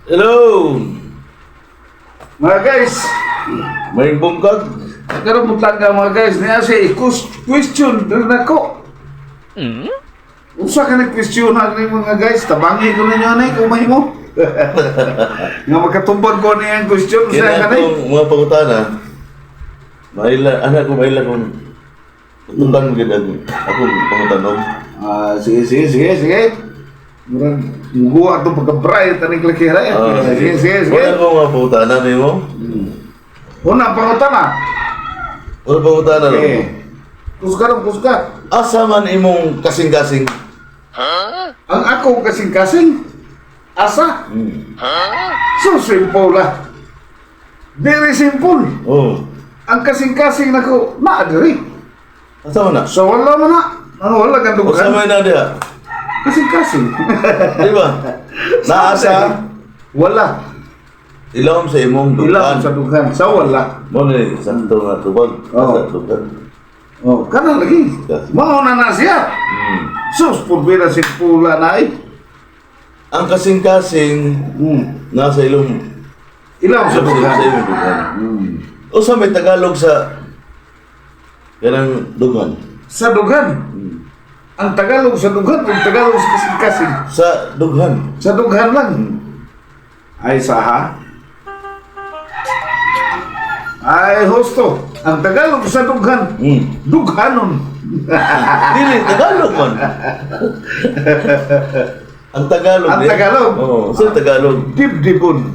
Hello! Mga guys, May bungkag? karamutan ka mga guys, niya siya question din ako. Usa ka nag-question na mga guys, tabangi ko ninyo na kumay mo. Nga magkatumbag ko niya ang question sa Kaya kanay. akong mga pangutana, anak ko maila kung tutukan mo ganda akong pangutanong. Sige. Murag muguwa itong pagka-bright aning lakira eh. Sige. Wala ko mga pangutana na mo. Una, pangutan na. Wala pangutana na mo. Kuska. Asa man imong kasing-kasing? Ang ako kasing-kasing. Asa? So simple lah. Very simple. Oh. Ang kasing-kasing na ko, naadiri. Asa man na? So wala mo na. Ano, wala kang Asa dugan. man na dia? Kasing-kasing. Di ba? Naasa, Wala. ilawom sa imong Ilang sa dugan. dugan. Sa wala. Mo ni santo nga tubag. Oo. Asa dugan. Oh, kanan lagi. Mauna na siya. Sus, purbira si pula na ay. Ang kasing-kasing nasa ilong Ilang sa sa dugan. imong dugan. O sa may Tagalog sa kanang dugan. Sa dugan. Ang Tagalog sa dugan, ang Tagalog sa kasing-kasing. Sa dughan. Sa dughan lang. Ay saha. Ay husto. Ang Tagalog sa dughan. Dughanon. Dili Tagalog man. Ang Tagalog. Ang Tagalog? Oo, sa Tagalog. Dibdibon.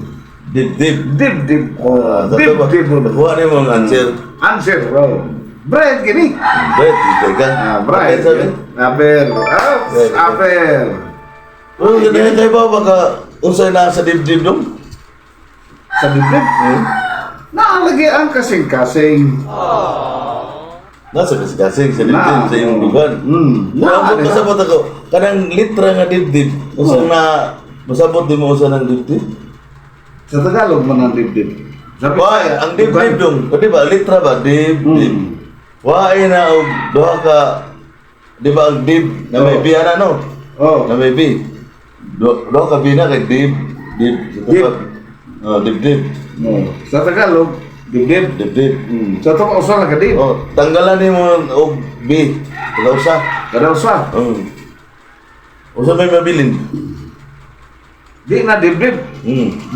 Dib-dib. Dibdib. Sa to ba? Dibdibon. Kuha ni mong answer. Answer. Oh. Brad gini. Bet, ikaw ka. Brad. Okay, sabi. Aber. Aber. Oh, ganyan kayo ba? Baka unsay na sa dib-dib dong? Sa dibdib. Naalagi ang kasing-kasing. Nasa kasing sa dib-dib sa iyong dugan. Naabot masabot ako. Kanang litra nga dib-dib. Usa na masabot di mo usa ng dib-dib? Sa Tagalog man ang dibdib. Sabi Why? Ang dib-dib dong. Di ba? Litra ba? Dib-dib. Why na og duha ka di ba ang dib na may biyana no? Oh. Na may bi. Duha ka bina kay dib. Dib. Dib-dib. Sa Tagalog, dibdib. Dib-dib. Sa ito usa na ka dib. Oh, tanggalan ni mo og bi. Kada usa. Kada usa. Usa may mabilin. Di na dibdib.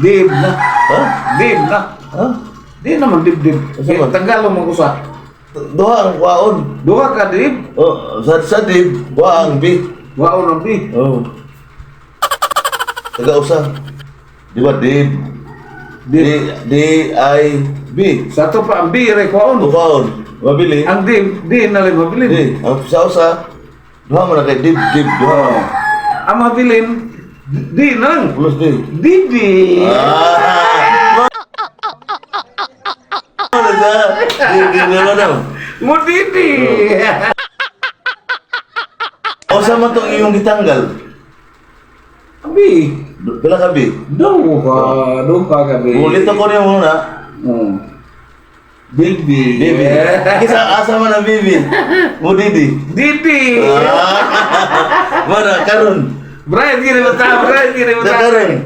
Dib na. Ha? Dib na. Ha? Di naman dibdib. Usa ba? Tagalog mo usa. Duha ang waon. Duha ka dib. Oh, sa dib, wa ang bi. Wao na bi. Oh. Taga usa. Di ba dib? D-I-B. Sa ito pa ang bi rekwaon. Waon. Mabili. Ang dib, di na lang mabilin. Di. Ang sa usa. Duha mo na kay dib. Duha. Ang mabilin, di na lang. Plus di. Didi. Ano sa? Di naman daw. Mo didi. O sa man itong iyong gitanggal? Bi. Pila ka bi? Duha ka bi. Ulit ako niya muna. Bibi. Bibi. Kisa asa man ang bibi? Mo didi. Didi. Mana karon? Brian gini bata. Karon.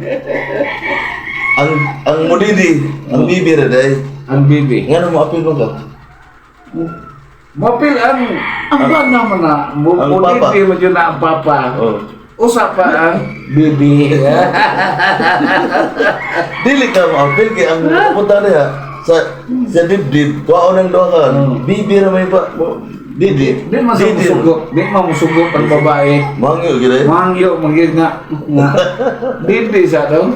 Ang mo didi, ang bibi ra day. Ang bibi. Ngano mo apil mo ka? Mapil ang ba naman na. Ang papa. Didi mo dyan na ang papa. Oh. Usap pa ang bibi. Dili ka mo apil kay ang punta niya sa dibdib. Tuwa nang duha ka. Bibi ra may pa. Didi. Di masugot. Di mamusugot ang babae. Mangyo gid. Mangyo, magiging nga. Didi sa daw.